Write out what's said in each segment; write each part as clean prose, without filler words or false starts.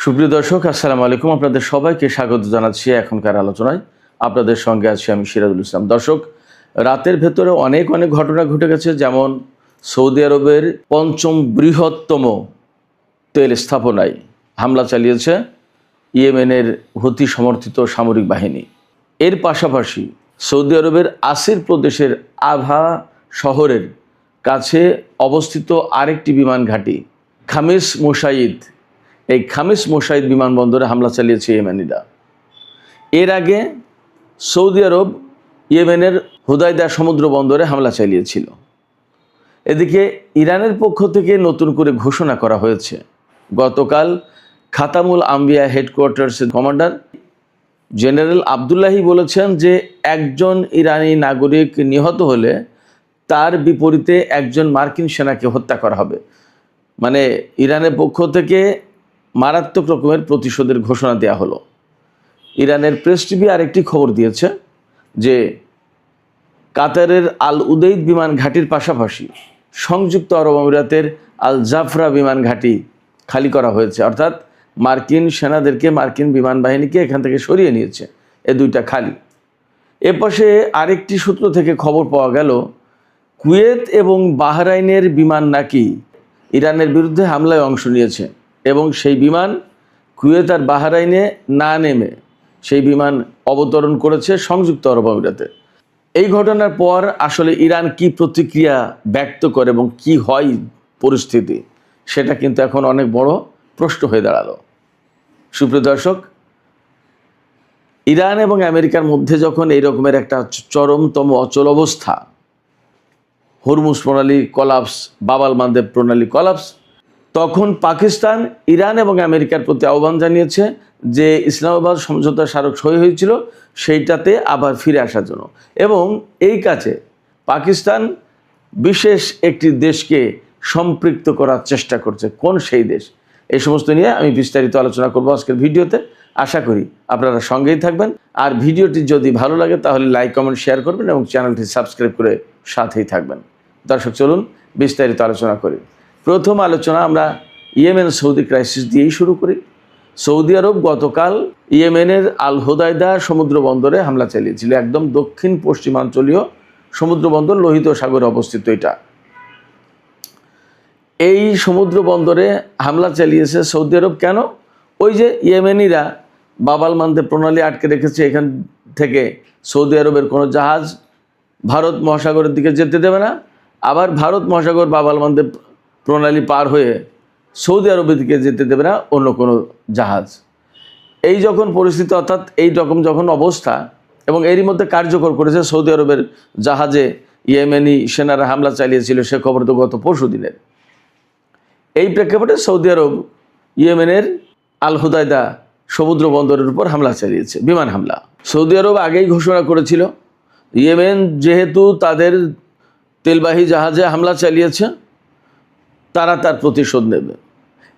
সুপ্রিয় দর্শক, আসসালামু আলাইকুম। আপনাদের সবাইকে স্বাগত জানাচ্ছি এখনকার আলোচনায়। আপনাদের সঙ্গে আছি আমি সিরাজুল ইসলাম। দর্শক, রাতের ভেতরে অনেক ঘটনা ঘটে গেছে। যেমন সৌদি আরবের পঞ্চম বৃহত্তম তেল স্থাপনায় হামলা চালিয়েছে ইয়েমেনের হুথি সমর্থিত সামরিক বাহিনী। এর পাশাপাশি সৌদি আরবের আসির প্রদেশের আভা শহরের কাছে অবস্থিত আরেকটি বিমান ঘাঁটি খামিস মোসাইদ, এই খামিস মোসাইদ বিমানবন্দরে হামলা চালিয়েছে ইয়েমেনিরা। এর আগে সৌদি আরব ইয়েমেনের হুদাইদা সমুদ্র বন্দরে হামলা চালিয়েছিল। এদিকে ইরানের পক্ষ থেকে নতুন করে ঘোষণা করা হয়েছে। গতকাল খাতামুল আম্বিয়া হেডকোয়ার্টার্সের কমান্ডার জেনারেল আবদুল্লাহি বলেছেন যে একজন ইরানি নাগরিক নিহত হলে তার বিপরীতে একজন মার্কিন সেনাকে হত্যা করা হবে। মানে ইরানের পক্ষ থেকে মারাত্মক রকমের প্রতিশোধের ঘোষণা দেওয়া হলো। ইরানের প্রেস টিভি আরেকটি খবর দিয়েছে যে কাতারের আল উদেইদ বিমান ঘাঁটির পাশাপাশি সংযুক্ত আরব আমিরাতের আল জাফরা বিমান ঘাঁটি খালি করা হয়েছে, অর্থাৎ মার্কিন সেনাদেরকে, মার্কিন বিমান বাহিনীকে এখান থেকে সরিয়ে নিয়েছে। এ দুইটা খালি। এ পাশে আরেকটি সূত্র থেকে খবর পাওয়া গেল কুয়েত এবং বাহরাইনের বিমান নাকি ইরানের বিরুদ্ধে হামলায় অংশ নিয়েছে এবং সেই বিমান কুয়েত আর বাহরাইনে না নেমে সেই বিমান অবতরণ করেছে সংযুক্ত আরব আমিরাতে। এই ঘটনার পর আসলে ইরান কি প্রতিক্রিয়া ব্যক্ত করে এবং কি হয় পরিস্থিতি, সেটা কিন্তু এখন অনেক বড় প্রশ্ন হয়ে দাঁড়ালো। সুপ্রিয় দর্শক, ইরান এবং আমেরিকার মধ্যে যখন এই রকমের একটা চরমতম অচল অবস্থা, হরমুজ প্রণালী কলাপস, বাবাল মানদেব প্রণালী কলাপস, তখন পাকিস্তান ইরান এবং আমেরিকার প্রতি আহ্বান জানিয়েছে যে ইসলামাবাদ সমঝোতা স্মারক সই হয়েছিল সেইটাতে আবার ফিরে আসার জন্য। এবং এই কাজে পাকিস্তান বিশেষ একটি দেশকে সম্পৃক্ত করার চেষ্টা করছে। কোন সেই দেশ, এই সমস্ত নিয়ে আমি বিস্তারিত আলোচনা করব আজকের ভিডিওতে। আশা করি আপনারা সঙ্গেই থাকবেন। আর ভিডিওটি যদি ভালো লাগে তাহলে লাইক, কমেন্ট, শেয়ার করবেন এবং চ্যানেলটি সাবস্ক্রাইব করে সাথেই থাকবেন। দর্শক, চলুন বিস্তারিত আলোচনা করি। প্রথম আলোচনা আমরা ইয়েমেন সৌদি ক্রাইসিস দিয়েই শুরু করি। সৌদি আরব গতকাল ইয়েমেনের আল হুদাইদা সমুদ্র বন্দরে হামলা চালিয়েছিল। একদম দক্ষিণ পশ্চিমাঞ্চলীয় সমুদ্র বন্দর, লোহিত সাগরে অবস্থিত এটা। এই সমুদ্র বন্দরে হামলা চালিয়েছে সৌদি আরব। কেন? ওই যে ইয়েমেনিরা বাবাল মানদেব প্রণালী আটকে রেখেছে, এখান থেকে সৌদি আরবের কোনো জাহাজ ভারত মহাসাগরের দিকে যেতে দেবে না, আবার ভারত মহাসাগর বাবাল মানদেব প্রণালী পার হয়ে সৌদি আরবের দিকে যেতে দেবে না অন্য কোনো জাহাজ। এই যখন পরিস্থিতি, অর্থাৎ এই রকম যখন অবস্থা, এবং এরই মধ্যে কার্যকর করেছে সৌদি আরবের জাহাজে ইয়েমেনি সেনারা হামলা চালিয়েছিল, সে খবর তো গত পরশু দিনের। এই প্রেক্ষাপটে সৌদি আরব ইয়েমেনের আল হুদাইদা সমুদ্র বন্দরের উপর হামলা চালিয়েছে, বিমান হামলা। সৌদি আরব আগেই ঘোষণা করেছিল ইয়েমেন যেহেতু তাদের তেলবাহী জাহাজে হামলা চালিয়েছে, তারা তার প্রতিশোধ নেবে।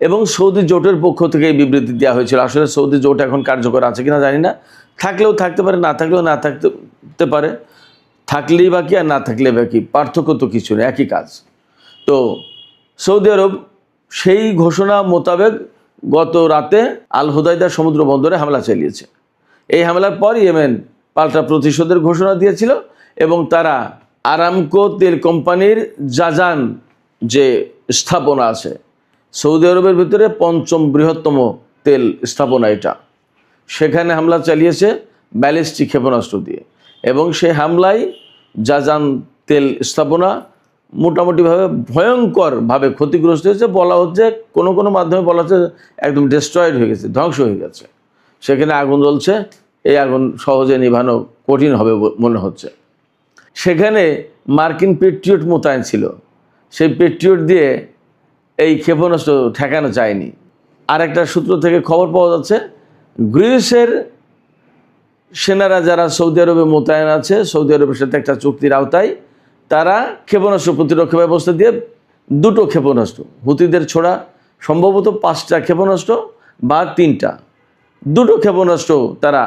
এবং সৌদি জোটের পক্ষ থেকে এই বিবৃতি দেওয়া হয়েছিল। আসলে সৌদি জোট এখন কার্যকর আছে কিনা জানি না, থাকলেও থাকতে পারে, না থাকলেও না থাকতে পারে। থাকলেই বাকি আর না থাকলে বাকি, পার্থক্য তো কিছু নেই, একই কাজ। তো সৌদি আরব সেই ঘোষণা মোতাবেক গত রাতে আল হুদাইদা সমুদ্র বন্দরে হামলা চালিয়েছে। এই হামলার পর ইয়েমেন পাল্টা প্রতিশোধের ঘোষণা দিয়েছিল এবং তারা আরামকো তেল কোম্পানির জাজান যে স্থাপনা আছে সৌদি আরবের ভিতরে পঞ্চম বৃহত্তম তেল স্থাপনা এটা, সেখানে হামলা চালিয়েছে ব্যালিস্টিক ক্ষেপণাস্ত্র দিয়ে। এবং সেই হামলায় জাজান তেল স্থাপনা মোটামুটিভাবে ভয়ঙ্করভাবে ক্ষতিগ্রস্ত হয়েছে। বলা হচ্ছে, কোনো মাধ্যমে বলা হচ্ছে একদম ডিস্ট্রয়েড হয়ে গেছে, ধ্বংস হয়ে গেছে। সেখানে আগুন জ্বলছে, এই আগুন সহজে নিভানো কঠিন হবে মনে হচ্ছে। সেখানে মার্কিন পেট্রিয়ট মোতায়েন ছিল, সেই পেট্রিয়ট দিয়ে এই ক্ষেপণাস্ত্র ঠেকানো যায়নি। আর একটা সূত্র থেকে খবর পাওয়া যাচ্ছে গ্রিসের সেনারা যারা সৌদি আরবে মোতায়েন আছে, সৌদি আরবের সাথে একটা চুক্তির আওতায় তারা ক্ষেপণাস্ত্র প্রতিরক্ষা ব্যবস্থা দিয়ে দুটো ক্ষেপণাস্ত্র, হুতিদের ছোড়া সম্ভবত 5টা ক্ষেপণাস্ত্র বা 3টা, দুটো ক্ষেপণাস্ত্র তারা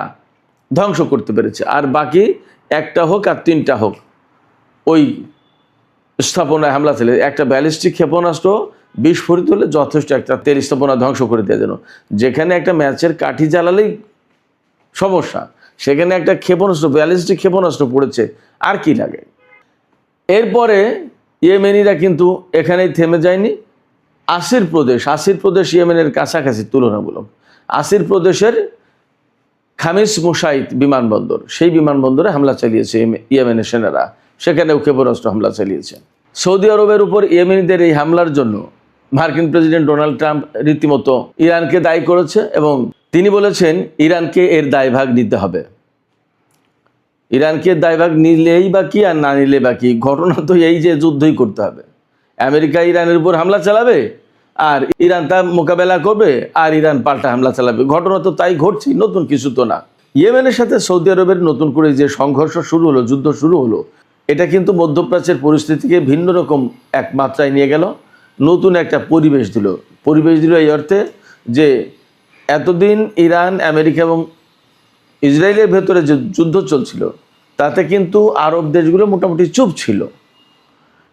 ধ্বংস করতে পেরেছে। আর বাকি 1টা হোক আর 3টা হোক ওই স্থাপনায় হামলা চালিয়ে একটা ব্যালিস্টিক ক্ষেপণাস্ত্র বিস্ফোরিত হলে যথেষ্ট একটা তেল স্থাপনা ধ্বংস করে দেওয়া যেন। যেখানে একটা ম্যাচের কাঠি জ্বালালেই সমস্যা, সেখানে একটা ক্ষেপণাস্ত্র, ব্যালিস্টিক ক্ষেপণাস্ত্র পড়েছে, আর কি লাগে। এরপরে ইয়েমেনিরা কিন্তু এখানেই থেমে যায়নি। আসির প্রদেশ ইয়েমেনের কাছাকাছি তুলনামূলক। আসির প্রদেশের খামিস মুসাইদ বিমানবন্দর, সেই বিমানবন্দরে হামলা চালিয়েছে ইয়েমেনের সেনারা, সেখানেও ক্ষেপণাস্ত্র হামলা চালিয়েছে। সৌদি আরবের উপর ইয়েমেনিদের এই হামলার জন্য মার্কিন প্রেসিডেন্ট ডোনাল্ড ট্রাম্প রীতিমতো ইরানকে দায়ী করেছে এবং তিনি বলেছেন ইরানকে এর দায়ভাগ নিতে হবে। ইরানকে দায়ভাগ নিলেই বা কি আর না নিলে বা কি, ঘটনা তো এই যে যুদ্ধই করতে হবে। আমেরিকা ইরানের উপর হামলা চালাবে আর ইরান তা মোকাবেলা করবে, আর ইরান পাল্টা হামলা চালাবে। ঘটনা তো তাই ঘটছে, নতুন কিছু তো না। ইয়েমেনের সাথে সৌদি আরবের নতুন করে যে সংঘর্ষ শুরু হলো, যুদ্ধ শুরু হলো, এটা কিন্তু মধ্যপ্রাচ্যের পরিস্থিতিকে ভিন্ন রকম এক মাত্রায় নিয়ে গেল, নতুন একটা পরিবেশ দিল এই অর্থে যে এতদিন ইরান, আমেরিকা এবং ইসরায়েলের ভেতরে যে যুদ্ধ চলছিল তাতে কিন্তু আরব দেশগুলো মোটামুটি চুপ ছিল।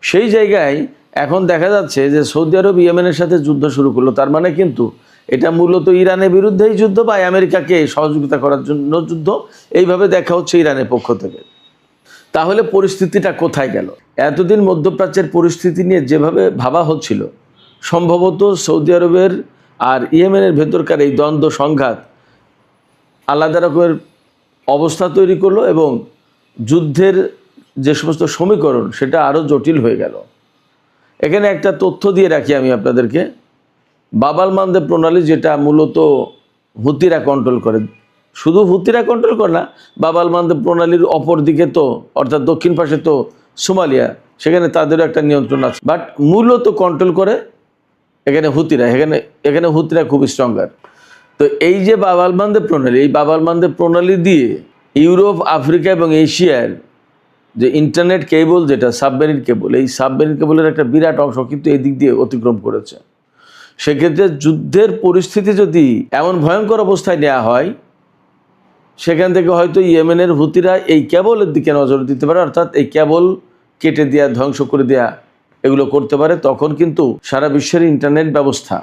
সেই জায়গায় এখন দেখা যাচ্ছে যে সৌদি আরব ইয়েমেনের সাথে যুদ্ধ শুরু করলো। তার মানে কিন্তু এটা মূলত ইরানের বিরুদ্ধেই যুদ্ধ বা আমেরিকাকে সহযোগিতা করার জন্য যুদ্ধ, এইভাবে দেখা হচ্ছে ইরানের পক্ষ থেকে। তাহলে পরিস্থিতিটা কোথায় গেল? এতদিন মধ্যপ্রাচ্যের পরিস্থিতি নিয়ে যেভাবে ভাবা হচ্ছিল, সম্ভবত সৌদি আরবের আর ইয়েমেনের ভেতরকার এই দ্বন্দ্ব সংঘাত আলাদা রকমের অবস্থা তৈরি করলো এবং যুদ্ধের যে সমস্ত সমীকরণ সেটা আরও জটিল হয়ে গেল। এখানে একটা তথ্য দিয়ে রাখি আমি আপনাদেরকে। বাবাল মানদেব প্রণালী, যেটা মূলত হুতিরা কন্ট্রোল করে, শুধু হুতিরা কন্ট্রোল করে না, বাবাল মানদেব প্রণালীর অপর দিকে তো অর্থাৎ দক্ষিণ পাশে তো সোমালিয়া, সেখানে তাদেরও একটা নিয়ন্ত্রণ আছে, বাট মূলত কন্ট্রোল করে এখানে হুতিরা। এখানে হুতিরা খুব স্ট্রঙ্গার। তো এই যে বাবাল মানদেব প্রণালী, এই বাবাল মানদেব প্রণালী দিয়ে ইউরোপ, আফ্রিকা এবং এশিয়ার যে ইন্টারনেট কেবল, যেটা সাবমেরিন কেবল, এই সাবমেরিন কেবলের একটা বিরাট অংশ কিন্তু এই দিক দিয়ে অতিক্রম করেছে। সেক্ষেত্রে যুদ্ধের পরিস্থিতি যদি এমন ভয়ঙ্কর অবস্থায় নেওয়া হয়, সেখান থেকে হয়তো ইয়েমেনের হুতিরা এই কেবলের দিকে নজর দিতে পারে, অর্থাৎ এই কেবল কেটে দেওয়া, ধ্বংস করে দেওয়া, এগুলো করতে পারে। তখন কিন্তু সারা বিশ্বের ইন্টারনেট ব্যবস্থা,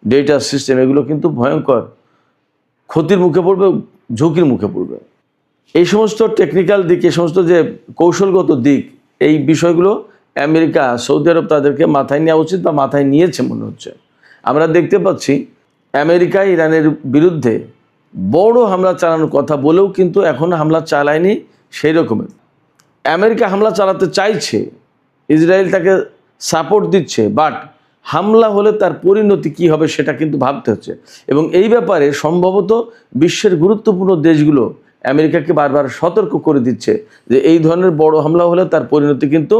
ডেটা সিস্টেম, এগুলো কিন্তু ভয়ঙ্কর ক্ষতির মুখে পড়বে, ঝুঁকির মুখে পড়বে। এই সমস্ত টেকনিক্যাল দিক, এই সমস্ত যে কৌশলগত দিক, এই বিষয়গুলো আমেরিকা, সৌদি আরব তাদেরকে মাথায় নেওয়া উচিত বা মাথায় নিয়েছে মনে হচ্ছে। আমরা দেখতে পাচ্ছি আমেরিকা ইরানের বিরুদ্ধে বড় হামলা চালানোর কথা বলেও কিন্তু এখনও হামলা চালায়নি সেই রকমের। আমেরিকা হামলা চালাতে চাইছে, ইসরায়েল তাকে সাপোর্ট দিচ্ছে, বাট হামলা হলে তার পরিণতি কী হবে সেটা কিন্তু ভাবতে হচ্ছে। এবং এই ব্যাপারে সম্ভবত বিশ্বের গুরুত্বপূর্ণ দেশগুলো আমেরিকাকে বারবার সতর্ক করে দিচ্ছে যে এই ধরনের বড় হামলা হলে তার পরিণতি কিন্তু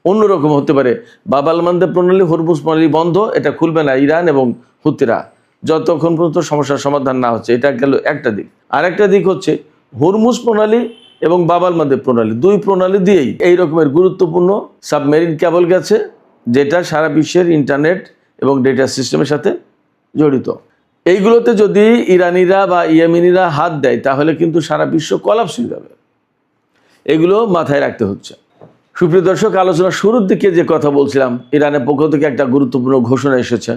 অন্যরকম হতে পারে। বাবাল মানদেব প্রণালী, হরমুজ প্রণালী বন্ধ, এটা খুলবে না ইরান এবং হুতিরা যতক্ষণ পর্যন্ত সমস্যার সমাধান না হচ্ছে। এটা গেল একটা দিক। আরেকটা দিক হচ্ছে হরমুজ প্রণালী এবং বাবাল মানদেব প্রণালী, দুই প্রণালী দিয়েই এই রকমের গুরুত্বপূর্ণ সাবমেরিন কেবল গেছে, যেটা সারা বিশ্বের ইন্টারনেট এবং ডেটা সিস্টেমের সাথে জড়িত। এইগুলোতে যদি ইরানিরা বা ইয়েমেনিরা হাত দেয় তাহলে কিন্তু সারা বিশ্ব কলাপস হয়ে যাবে। এগুলো মাথায় রাখতে হচ্ছে। সুপ্রিয় দর্শক, আলোচনার শুরুর দিকে যে কথা বলছিলাম, ইরানের পক্ষ থেকে একটা গুরুত্বপূর্ণ ঘোষণা এসেছে।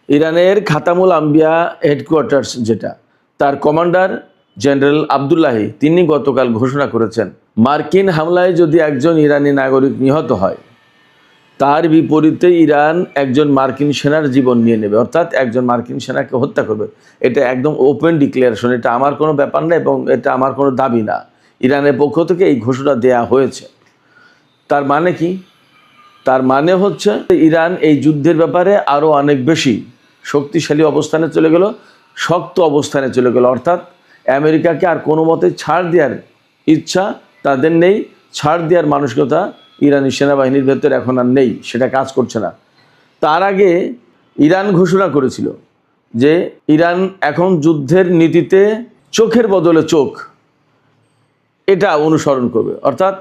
ইরানের খাতামুল আম্বিয়া হেডকোয়ার্টার্স, যেটা তার কমান্ডার জেনারেল আবদুল্লাহি, তিনি গতকাল ঘোষণা করেছেন মার্কিন হামলায় যদি একজন ইরানি নাগরিক নিহত হয়, তার বিপরীতে ইরান একজন মার্কিন সেনার জীবন নিয়ে নেবে, অর্থাৎ একজন মার্কিন সেনাকে হত্যা করবে। এটা একদম ওপেন ডিক্লারেশন, এটা আমার কোনো ব্যাপার না এবং এটা আমার কোনো দাবি না। ইরানের পক্ষ থেকে এই ঘোষণা দেয়া হয়েছে। তার মানে কি? তার মানে হচ্ছে ইরান এই যুদ্ধের ব্যাপারে আরও অনেক বেশি শক্তিশালী অবস্থানে চলে গেল, শক্ত অবস্থানে চলে গেল। অর্থাৎ আমেরিকাকে আর কোনো মতে ছাড় দেওয়ার ইচ্ছা তাদের নেই, ছাড় দেওয়ার মানসিকতা ইরানি সেনাবাহিনীর ভেতরে এখন আর নেই, সেটা কাজ করছে না। তার আগে ইরান ঘোষণা করেছিল যে ইরান এখন যুদ্ধের নীতিতে চোখের বদলে চোখ এটা অনুসরণ করবে, অর্থাৎ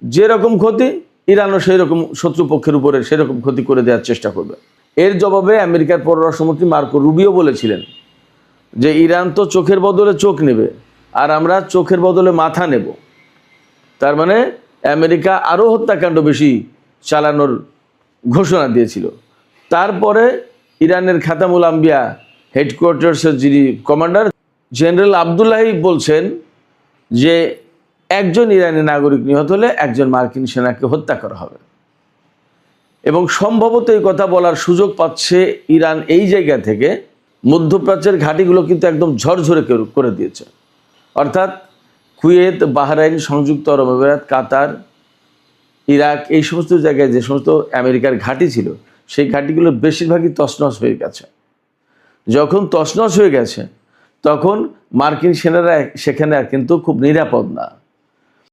যেরকম ক্ষতি ইরানও সেই রকম শত্রুপক্ষের উপরে সেরকম ক্ষতি করে দেওয়ার চেষ্টা করবে। এর জবাবে আমেরিকার পররাষ্ট্রমন্ত্রী মার্কো রুবিও বলেছিলেন যে ইরান তো চোখের বদলে চোখ নেবে আর আমরা চোখের বদলে মাথা নেব। তার মানে আমেরিকা আরও হত্যাকাণ্ড বেশি চালানোর ঘোষণা দিয়েছিল। তারপরে ইরানের খাতামুল আম্বিয়া হেডকোয়ার্টার্সের যিনি কমান্ডার জেনারেল আবদুল্লাহি বলছেন যে একজন ইরানি নাগরিক নিহত হলে একজন মার্কিন সেনাকে হত্যা করা হবে। এবং সম্ভবত এই কথা বলার সুযোগ পাচ্ছে ইরান এই জায়গা থেকে মধ্যপ্রাচ্যের ঘাঁটিগুলো কিন্তু একদম ঝরঝরে করে দিয়েছে। অর্থাৎ কুয়েত, বাহরাইন, সংযুক্ত আরব আমিরাত, কাতার, ইরাক, এই সমস্ত জায়গায় যে সমস্ত আমেরিকার ঘাঁটি ছিল সেই ঘাঁটিগুলো বেশিরভাগই তছনছ হয়ে গেছে। যখন তছনছ হয়ে গেছে তখন মার্কিন সেনারা সেখানে কিন্তু খুব নিরাপদ না।